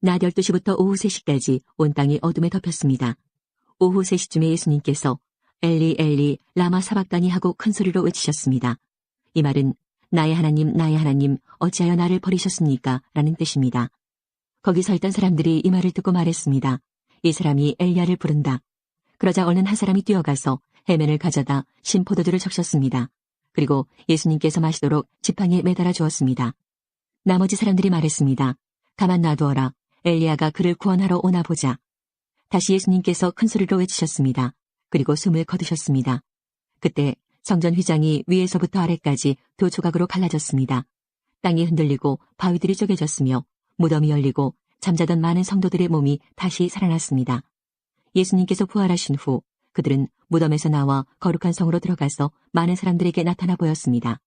낮 12시부터 오후 3시까지 온 땅이 어둠에 덮였습니다. 오후 3시쯤에 예수님께서 엘리 엘리 라마 사박다니 하고 큰 소리로 외치셨습니다. 이 말은 나의 하나님 어찌하여 나를 버리셨습니까? 라는 뜻입니다. 거기 서 있던 사람들이 이 말을 듣고 말했습니다. 이 사람이 엘리야를 부른다. 그러자 얼른 한 사람이 뛰어가서 해면을 가져다 신 포도주를 적셨습니다. 그리고 예수님께서 마시도록 지팡이에 매달아 주었습니다. 나머지 사람들이 말했습니다. 가만 놔두어라. 엘리야가 그를 구원하러 오나 보자. 다시 예수님께서 큰 소리로 외치셨습니다. 그리고 숨을 거두셨습니다. 그때 성전 휘장이 위에서부터 아래까지 두 조각으로 갈라졌습니다. 땅이 흔들리고 바위들이 쪼개졌으며 무덤이 열리고 잠자던 많은 성도들의 몸이 다시 살아났습니다. 예수님께서 부활하신 후 그들은 무덤에서 나와 거룩한 성으로 들어가서 많은 사람들에게 나타나 보였습니다.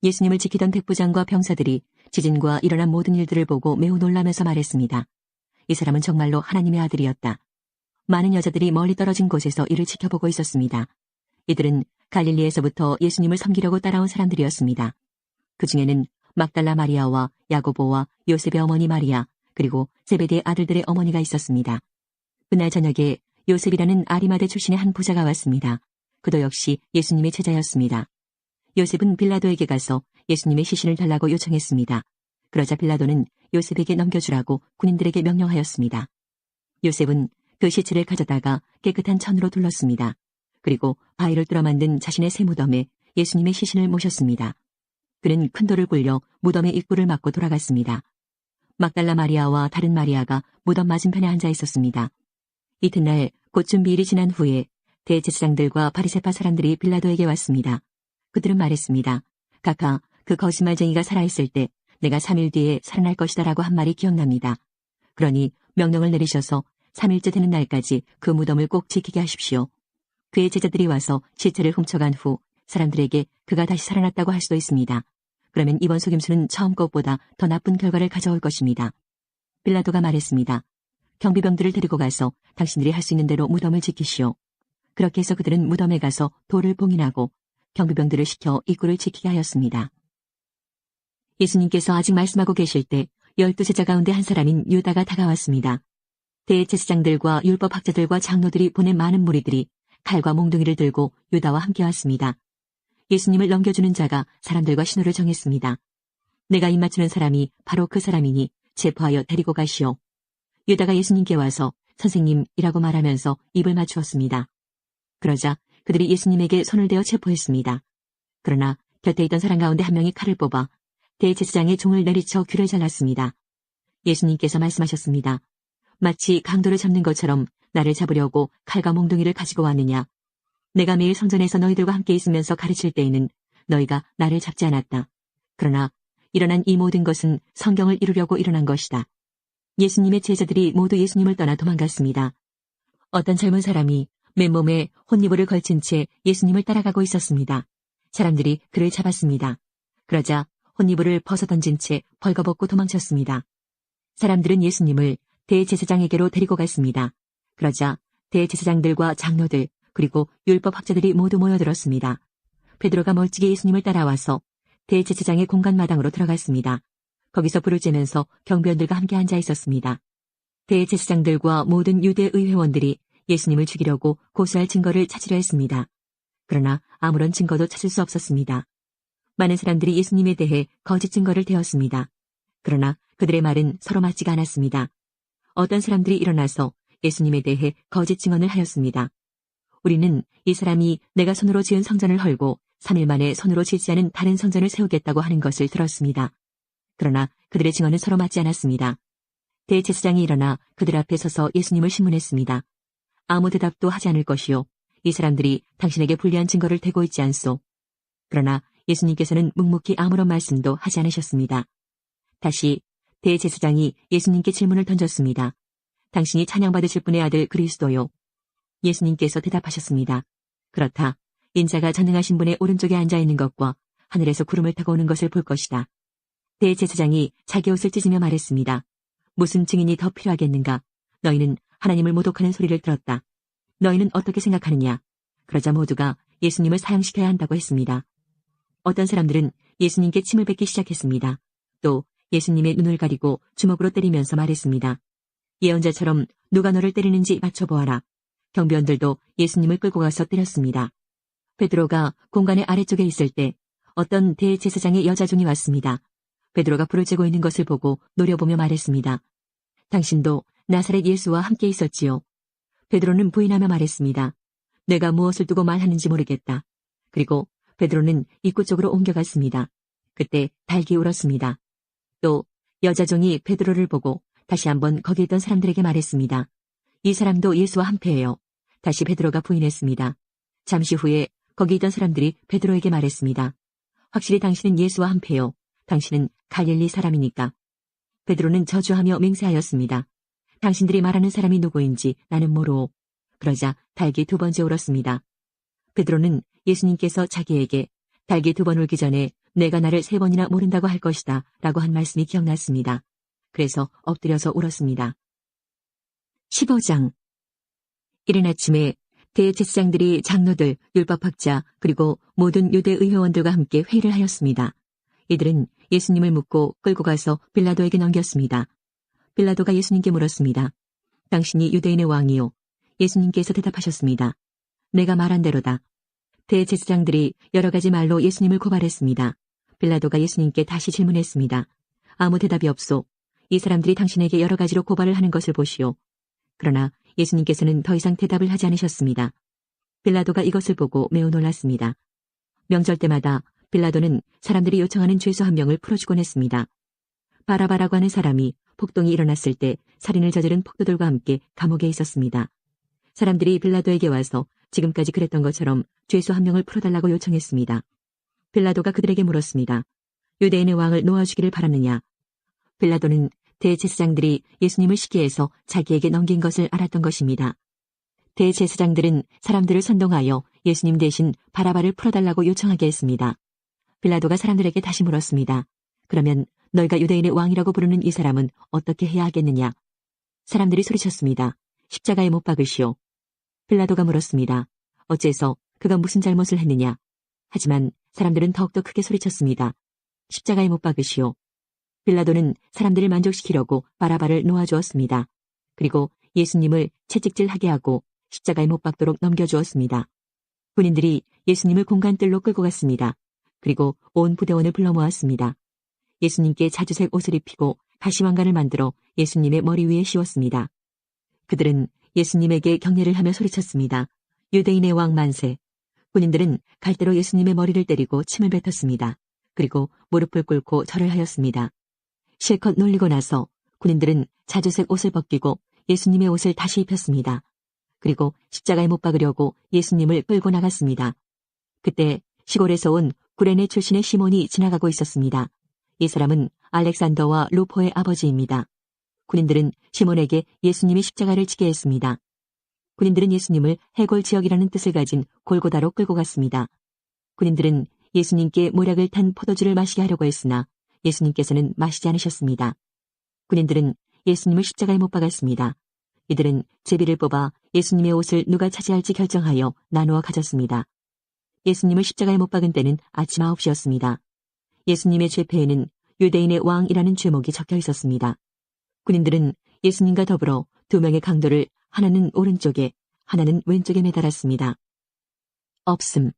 예수님을 지키던 백부장과 병사들이 지진과 일어난 모든 일들을 보고 매우 놀라면서 말했습니다. 이 사람은 정말로 하나님의 아들이었다. 많은 여자들이 멀리 떨어진 곳에서 이를 지켜보고 있었습니다. 이들은 갈릴리에서부터 예수님을 섬기려고 따라온 사람들이었습니다. 그 중에는 막달라 마리아와 야고보와 요셉의 어머니 마리아, 그리고 세베대의 아들들의 어머니가 있었습니다. 그날 저녁에 요셉이라는 아리마대 출신의 한 부자가 왔습니다. 그도 역시 예수님의 제자였습니다. 요셉은 빌라도에게 가서 예수님의 시신을 달라고 요청했습니다. 그러자 빌라도는 요셉에게 넘겨주라고 군인들에게 명령하였습니다. 요셉은 그 시체를 가져다가 깨끗한 천으로 둘렀습니다. 그리고 바위를 뚫어 만든 자신의 새 무덤에 예수님의 시신을 모셨습니다. 그는 큰 돌을 굴려 무덤의 입구를 막고 돌아갔습니다. 막달라 마리아와 다른 마리아가 무덤 맞은편에 앉아 있었습니다. 이튿날 곧 준비일이 지난 후에 대제사장들과 바리새파 사람들이 빌라도에게 왔습니다. 그들은 말했습니다. 각하, 그 거짓말쟁이가 살아있을 때 내가 3일 뒤에 살아날 것이다라고 한 말이 기억납니다. 그러니 명령을 내리셔서 3일째 되는 날까지 그 무덤을 꼭 지키게 하십시오. 그의 제자들이 와서 시체를 훔쳐간 후 사람들에게 그가 다시 살아났다고 할 수도 있습니다. 그러면 이번 속임수는 처음 것보다 더 나쁜 결과를 가져올 것입니다. 빌라도가 말했습니다. 경비병들을 데리고 가서 당신들이 할 수 있는 대로 무덤을 지키시오. 그렇게 해서 그들은 무덤에 가서 돌을 봉인하고 경비병들을 시켜 입구를 지키게 하였습니다. 예수님께서 아직 말씀하고 계실 때 12제자 가운데 한 사람인 유다가 다가왔습니다. 대제사장들과 율법학자들과 장로들이 보낸 많은 무리들이 칼과 몽둥이를 들고 유다와 함께 왔습니다. 예수님을 넘겨주는 자가 사람들과 신호를 정했습니다. 내가 입맞추는 사람이 바로 그 사람이니 체포하여 데리고 가시오. 유다가 예수님께 와서 선생님이라고 말하면서 입을 맞추었습니다. 그러자 그들이 예수님에게 손을 대어 체포했습니다. 그러나 곁에 있던 사람 가운데 한 명이 칼을 뽑아 대제사장의 종을 내리쳐 귀를 잘랐습니다. 예수님께서 말씀하셨습니다. 마치 강도를 잡는 것처럼 나를 잡으려고 칼과 몽둥이를 가지고 왔느냐. 내가 매일 성전에서 너희들과 함께 있으면서 가르칠 때에는 너희가 나를 잡지 않았다. 그러나 일어난 이 모든 것은 성경을 이루려고 일어난 것이다. 예수님의 제자들이 모두 예수님을 떠나 도망갔습니다. 어떤 젊은 사람이 맨몸에 혼니부를 걸친 채 예수님을 따라가고 있었습니다. 사람들이 그를 잡았습니다. 그러자 혼니부를 벗어던진 채 벌거벗고 도망쳤습니다. 사람들은 예수님을 대제사장에게로 데리고 갔습니다. 그러자 대제사장들과 장로들 그리고 율법학자들이 모두 모여들었습니다. 베드로가 멀찍이 예수님을 따라와서 대제사장의 공간 마당으로 들어갔습니다. 거기서 불을 쬐면서 경비원들과 함께 앉아 있었습니다. 대제사장들과 모든 유대 의회원들이 예수님을 죽이려고 고소할 증거를 찾으려 했습니다. 그러나 아무런 증거도 찾을 수 없었습니다. 많은 사람들이 예수님에 대해 거짓 증거를 대었습니다. 그러나 그들의 말은 서로 맞지가 않았습니다. 어떤 사람들이 일어나서 예수님에 대해 거짓 증언을 하였습니다. 우리는 이 사람이 내가 손으로 지은 성전을 헐고 3일 만에 손으로 짓지 않은 다른 성전을 세우겠다고 하는 것을 들었습니다. 그러나 그들의 증언은 서로 맞지 않았습니다. 대제사장이 일어나 그들 앞에 서서 예수님을 신문했습니다. 아무 대답도 하지 않을 것이요. 이 사람들이 당신에게 불리한 증거를 대고 있지 않소. 그러나 예수님께서는 묵묵히 아무런 말씀도 하지 않으셨습니다. 다시 대제사장이 예수님께 질문을 던졌습니다. 당신이 찬양받으실 분의 아들 그리스도요. 예수님께서 대답하셨습니다. 그렇다. 인자가 전능하신 분의 오른쪽에 앉아있는 것과 하늘에서 구름을 타고 오는 것을 볼 것이다. 대제사장이 자기 옷을 찢으며 말했습니다. 무슨 증인이 더 필요하겠는가? 너희는 하나님을 모독하는 소리를 들었다. 너희는 어떻게 생각하느냐? 그러자 모두가 예수님을 사형시켜야 한다고 했습니다. 어떤 사람들은 예수님께 침을 뱉기 시작했습니다. 또 예수님의 눈을 가리고 주먹으로 때리면서 말했습니다. 예언자처럼 누가 너를 때리는지 맞춰보아라. 경비원들도 예수님을 끌고 가서 때렸습니다. 베드로가 공간의 아래쪽에 있을 때 어떤 대제사장의 여자종이 왔습니다. 베드로가 불을 쬐고 있는 것을 보고 노려보며 말했습니다. 당신도 나사렛 예수와 함께 있었지요. 베드로는 부인하며 말했습니다. 내가 무엇을 두고 말하는지 모르겠다. 그리고 베드로는 입구 쪽으로 옮겨갔습니다. 그때 닭이 울었습니다. 또 여자종이 베드로를 보고 다시 한번 거기 있던 사람들에게 말했습니다. 이 사람도 예수와 함께해요. 다시 베드로가 부인했습니다. 잠시 후에 거기 있던 사람들이 베드로에게 말했습니다. 확실히 당신은 예수와 함께요. 당신은 갈릴리 사람이니까. 베드로는 저주하며 맹세하였습니다. 당신들이 말하는 사람이 누구인지 나는 모르오. 그러자 닭이 두 번째 울었습니다. 베드로는 예수님께서 자기에게 닭이 두 번 울기 전에 내가 나를 세 번이나 모른다고 할 것이다 라고 한 말씀이 기억났습니다. 그래서 엎드려서 울었습니다. 15장. 이른 아침에 대제사장들이 장로들, 율법학자 그리고 모든 유대 의회원들과 함께 회의를 하였습니다. 이들은 예수님을 묻고 끌고 가서 빌라도에게 넘겼습니다. 빌라도가 예수님께 물었습니다. 당신이 유대인의 왕이요. 예수님께서 대답하셨습니다. 내가 말한 대로다. 대제사장들이 여러 가지 말로 예수님을 고발했습니다. 빌라도가 예수님께 다시 질문했습니다. 아무 대답이 없소. 이 사람들이 당신에게 여러 가지로 고발을 하는 것을 보시오. 그러나 예수님께서는 더 이상 대답을 하지 않으셨습니다. 빌라도가 이것을 보고 매우 놀랐습니다. 명절 때마다 빌라도는 사람들이 요청하는 죄수 한 명을 풀어주곤 했습니다. 바라바라고 하는 사람이 폭동이 일어났을 때 살인을 저지른 폭도들과 함께 감옥에 있었습니다. 사람들이 빌라도에게 와서 지금까지 그랬던 것처럼 죄수 한 명을 풀어달라고 요청했습니다. 빌라도가 그들에게 물었습니다. 유대인의 왕을 놓아주기를 바랐느냐? 빌라도는 대제사장들이 예수님을 시기해서 자기에게 넘긴 것을 알았던 것입니다. 대제사장들은 사람들을 선동하여 예수님 대신 바라바를 풀어달라고 요청하게 했습니다. 빌라도가 사람들에게 다시 물었습니다. 그러면 너희가 유대인의 왕이라고 부르는 이 사람은 어떻게 해야 하겠느냐? 사람들이 소리쳤습니다. 십자가에 못 박으시오. 빌라도가 물었습니다. 어째서 그가 무슨 잘못을 했느냐? 하지만 사람들은 더욱더 크게 소리쳤습니다. 십자가에 못 박으시오. 빌라도는 사람들을 만족시키려고 바라바를 놓아주었습니다. 그리고 예수님을 채찍질하게 하고 십자가에 못 박도록 넘겨주었습니다. 군인들이 예수님을 공간뜰로 끌고 갔습니다. 그리고 온 부대원을 불러 모았습니다. 예수님께 자주색 옷을 입히고 가시왕관을 만들어 예수님의 머리 위에 씌웠습니다. 그들은 예수님에게 경례를 하며 소리쳤습니다. 유대인의 왕 만세. 군인들은 갈대로 예수님의 머리를 때리고 침을 뱉었습니다. 그리고 무릎을 꿇고 절을 하였습니다. 실컷 놀리고 나서 군인들은 자주색 옷을 벗기고 예수님의 옷을 다시 입혔습니다. 그리고 십자가에 못 박으려고 예수님을 끌고 나갔습니다. 그때 시골에서 온 구레네 출신의 시몬이 지나가고 있었습니다. 이 사람은 알렉산더와 루포의 아버지입니다. 군인들은 시몬에게 예수님이 십자가를 지게 했습니다. 군인들은 예수님을 해골 지역이라는 뜻을 가진 골고다로 끌고 갔습니다. 군인들은 예수님께 모략을 탄 포도주를 마시게 하려고 했으나 예수님께서는 마시지 않으셨습니다. 군인들은 예수님을 십자가에 못 박았습니다. 이들은 제비를 뽑아 예수님의 옷을 누가 차지할지 결정하여 나누어 가졌습니다. 예수님을 십자가에 못 박은 때는 아침 9시였습니다. 예수님의 죄패에는 유대인의 왕이라는 죄목이 적혀 있었습니다. 군인들은 예수님과 더불어 두 명의 강도를 하나는 오른쪽에 하나는 왼쪽에 매달았습니다. 없음.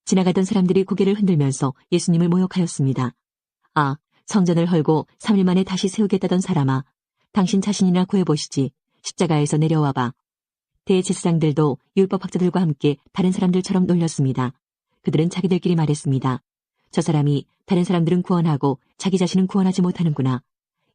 지나가던 사람들이 고개를 흔들면서 예수님을 모욕하였습니다. 아, 성전을 헐고 3일 만에 다시 세우겠다던 사람아, 당신 자신이나 구해보시지. 십자가에서 내려와봐. 대제사장들도 율법학자들과 함께 다른 사람들처럼 놀렸습니다. 그들은 자기들끼리 말했습니다. 저 사람이 다른 사람들은 구원하고 자기 자신은 구원하지 못하는구나.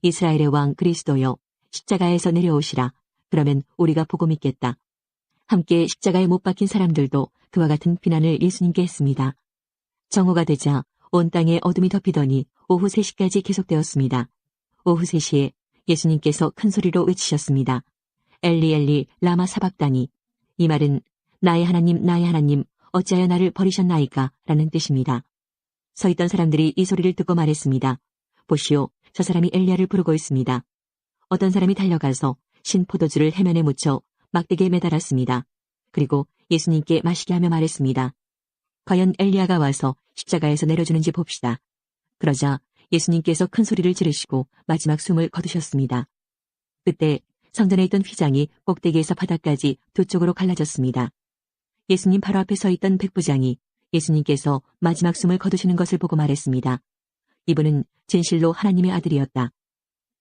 이스라엘의 왕 그리스도여, 십자가에서 내려오시라. 그러면 우리가 보고 믿겠다. 함께 십자가에 못 박힌 사람들도 그와 같은 비난을 예수님께 했습니다. 정오가 되자 온 땅에 어둠이 덮이더니 오후 3시까지 계속되었습니다. 오후 3시에 예수님께서 큰 소리로 외치셨습니다. 엘리 엘리 라마 사박다니. 이 말은 나의 하나님 어찌하여 나를 버리셨나이까 라는 뜻입니다. 서 있던 사람들이 이 소리를 듣고 말했습니다. 보시오, 저 사람이 엘리야를 부르고 있습니다. 어떤 사람이 달려가서 신 포도주를 해면에 묻혀 막대기에 매달았습니다. 그리고 예수님께 마시게 하며 말했습니다. 과연 엘리야가 와서 십자가에서 내려주는지 봅시다. 그러자 예수님께서 큰 소리를 지르시고 마지막 숨을 거두셨습니다. 그때 성전에 있던 휘장이 꼭대기에서 바닥까지 두 쪽으로 갈라졌습니다. 예수님 바로 앞에 서 있던 백부장이 예수님께서 마지막 숨을 거두시는 것을 보고 말했습니다. 이분은 진실로 하나님의 아들이었다.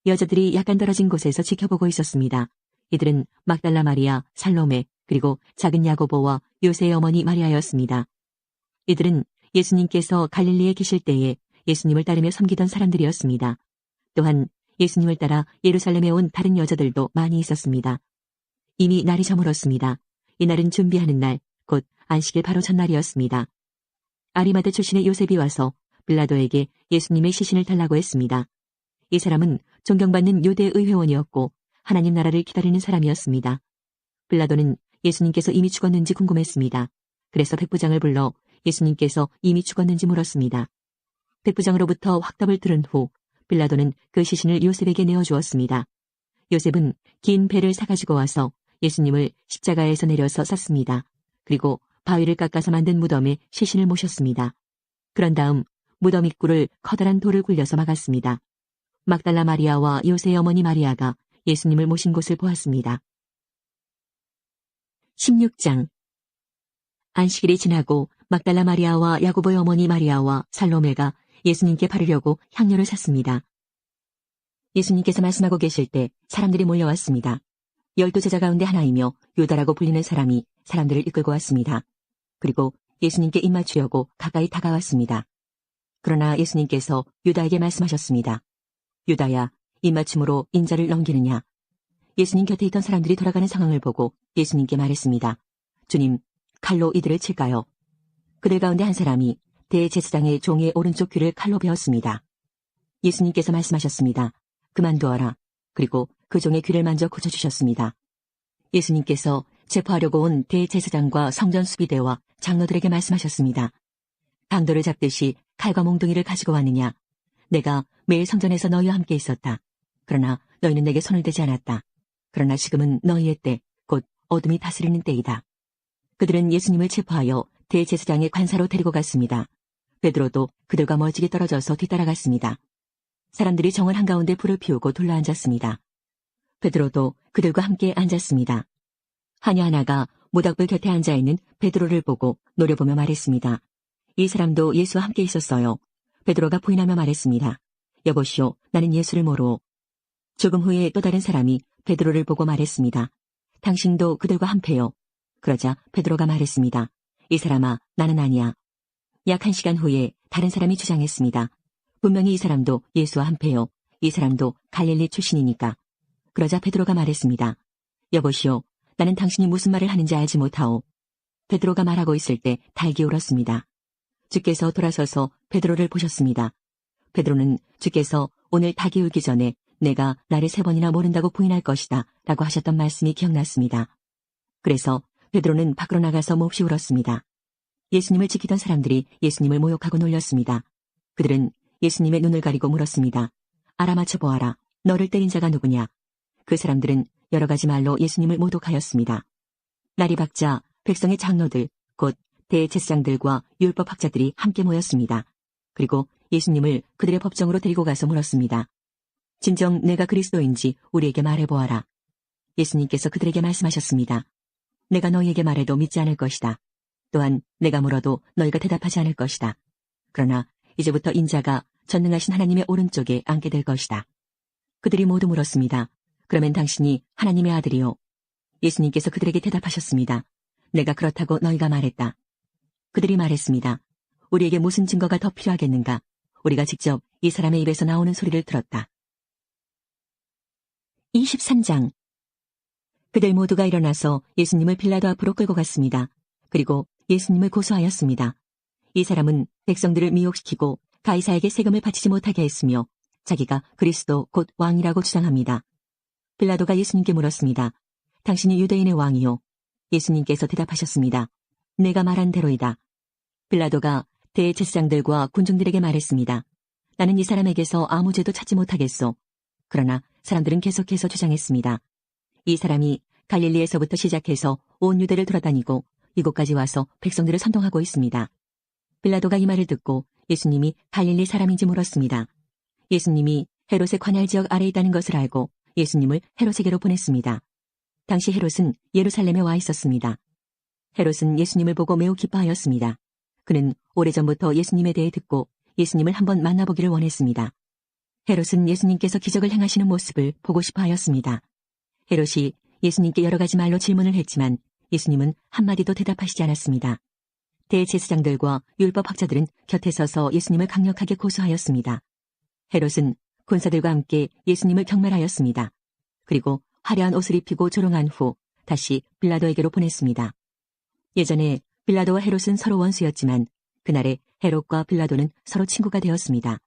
여자들이 약간 떨어진 곳에서 지켜보고 있었습니다. 이들은 막달라 마리아, 살로메, 그리고 작은 야고보와 요새의 어머니 마리아였습니다. 이들은 예수님께서 갈릴리에 계실 때에 예수님을 따르며 섬기던 사람들이었습니다. 또한 예수님을 따라 예루살렘에 온 다른 여자들도 많이 있었습니다. 이미 날이 저물었습니다. 이날은 준비하는 날, 곧 안식일 바로 전날이었습니다. 아리마대 출신의 요셉이 와서 빌라도에게 예수님의 시신을 달라고 했습니다. 이 사람은 존경받는 유대 의회원이었고 하나님 나라를 기다리는 사람이었습니다. 빌라도는 예수님께서 이미 죽었는지 궁금했습니다. 그래서 백부장을 불러 예수님께서 이미 죽었는지 물었습니다. 백부장으로부터 확답을 들은 후 빌라도는 그 시신을 요셉에게 내어주었습니다. 요셉은 긴 배를 사가지고 와서 예수님을 십자가에서 내려서 쌌습니다. 그리고 바위를 깎아서 만든 무덤에 시신을 모셨습니다. 그런 다음 무덤 입구를 커다란 돌을 굴려서 막았습니다. 막달라 마리아와 요새의 어머니 마리아가 예수님을 모신 곳을 보았습니다. 16장 안식일이 지나고 막달라 마리아와 야고보의 어머니 마리아와 살로메가 예수님께 바르려고 향료를 샀습니다. 예수님께서 말씀하고 계실 때 사람들이 몰려왔습니다. 12제자 가운데 하나이며 유다라고 불리는 사람이 사람들을 이끌고 왔습니다. 그리고 예수님께 입맞추려고 가까이 다가왔습니다. 그러나 예수님께서 유다에게 말씀하셨습니다. 유다야, 입맞춤으로 인자를 넘기느냐? 예수님 곁에 있던 사람들이 돌아가는 상황을 보고 예수님께 말했습니다. 주님, 칼로 이들을 칠까요? 그들 가운데 한 사람이 대제사장의 종의 오른쪽 귀를 칼로 베었습니다. 예수님께서 말씀하셨습니다. 그만두어라. 그리고 그 종의 귀를 만져 고쳐주셨습니다. 예수님께서 체포하려고 온 대제사장과 성전 수비대와 장로들에게 말씀하셨습니다. 강도를 잡듯이 칼과 몽둥이를 가지고 왔느냐? 내가 매일 성전에서 너희와 함께 있었다. 그러나 너희는 내게 손을 대지 않았다. 그러나 지금은 너희의 때, 곧 어둠이 다스리는 때이다. 그들은 예수님을 체포하여 대제사장의 관사로 데리고 갔습니다. 베드로도 그들과 멀찍이 떨어져서 뒤따라갔습니다. 사람들이 정원 한가운데 불을 피우고 둘러앉았습니다. 베드로도 그들과 함께 앉았습니다. 하녀 하나가 모닥불 곁에 앉아있는 베드로를 보고 노려보며 말했습니다. 이 사람도 예수와 함께 있었어요. 베드로가 부인하며 말했습니다. 여보시오, 나는 예수를 모르오. 조금 후에 또 다른 사람이 베드로를 보고 말했습니다. 당신도 그들과 함께요. 그러자 베드로가 말했습니다. 이 사람아, 나는 아니야. 약 1시간 후에 다른 사람이 주장했습니다. 분명히 이 사람도 예수와 함께요. 이 사람도 갈릴리 출신이니까. 그러자 베드로가 말했습니다. 여보시오, 나는 당신이 무슨 말을 하는지 알지 못하오. 베드로가 말하고 있을 때 닭이 울었습니다. 주께서 돌아서서 베드로를 보셨습니다. 베드로는 주께서 오늘 닭이 울기 전에 내가 나를 3번이나 모른다고 부인할 것이다 라고 하셨던 말씀이 기억났습니다. 그래서 베드로는 밖으로 나가서 몹시 울었습니다. 예수님을 지키던 사람들이 예수님을 모욕하고 놀렸습니다. 그들은 예수님의 눈을 가리고 물었습니다. 알아맞혀 보아라. 너를 때린 자가 누구냐? 그 사람들은 여러 가지 말로 예수님을 모독하였습니다. 날이 밝자 백성의 장로들, 곧 대제사장들과 율법학자들이 함께 모였습니다. 그리고 예수님을 그들의 법정으로 데리고 가서 물었습니다. 진정 내가 그리스도인지 우리에게 말해보아라. 예수님께서 그들에게 말씀하셨습니다. 내가 너희에게 말해도 믿지 않을 것이다. 또한 내가 물어도 너희가 대답하지 않을 것이다. 그러나 이제부터 인자가 전능하신 하나님의 오른쪽에 앉게 될 것이다. 그들이 모두 물었습니다. 그러면 당신이 하나님의 아들이요. 예수님께서 그들에게 대답하셨습니다. 내가 그렇다고 너희가 말했다. 그들이 말했습니다. 우리에게 무슨 증거가 더 필요하겠는가? 우리가 직접 이 사람의 입에서 나오는 소리를 들었다. 23장 그들 모두가 일어나서 예수님을 빌라도 앞으로 끌고 갔습니다. 그리고 예수님을 고소하였습니다. 이 사람은 백성들을 미혹시키고 가이사에게 세금을 바치지 못하게 했으며 자기가 그리스도 곧 왕이라고 주장합니다. 빌라도가 예수님께 물었습니다. 당신이 유대인의 왕이요? 예수님께서 대답하셨습니다. 내가 말한 대로이다. 빌라도가 대제사장들과 군중들에게 말했습니다. 나는 이 사람에게서 아무 죄도 찾지 못하겠소. 그러나 사람들은 계속해서 주장했습니다. 이 사람이 갈릴리에서부터 시작해서 온 유대를 돌아다니고 이곳까지 와서 백성들을 선동하고 있습니다. 빌라도가 이 말을 듣고 예수님이 갈릴리 사람인지 물었습니다. 예수님이 헤롯의 관할 지역 아래에 있다는 것을 알고 예수님을 헤롯에게로 보냈습니다. 당시 헤롯은 예루살렘에 와 있었습니다. 헤롯은 예수님을 보고 매우 기뻐하였습니다. 그는 오래전부터 예수님에 대해 듣고 예수님을 한번 만나보기를 원했습니다. 헤롯은 예수님께서 기적을 행하시는 모습을 보고 싶어 하였습니다. 헤롯이 예수님께 여러 가지 말로 질문을 했지만 예수님은 한마디도 대답하시지 않았습니다. 대제사장들과 율법학자들은 곁에 서서 예수님을 강력하게 고소하였습니다. 헤롯은 군사들과 함께 예수님을 경멸하였습니다. 그리고 화려한 옷을 입히고 조롱한 후 다시 빌라도에게로 보냈습니다. 예전에 빌라도와 헤롯은 서로 원수였지만 그날에 헤롯과 빌라도는 서로 친구가 되었습니다.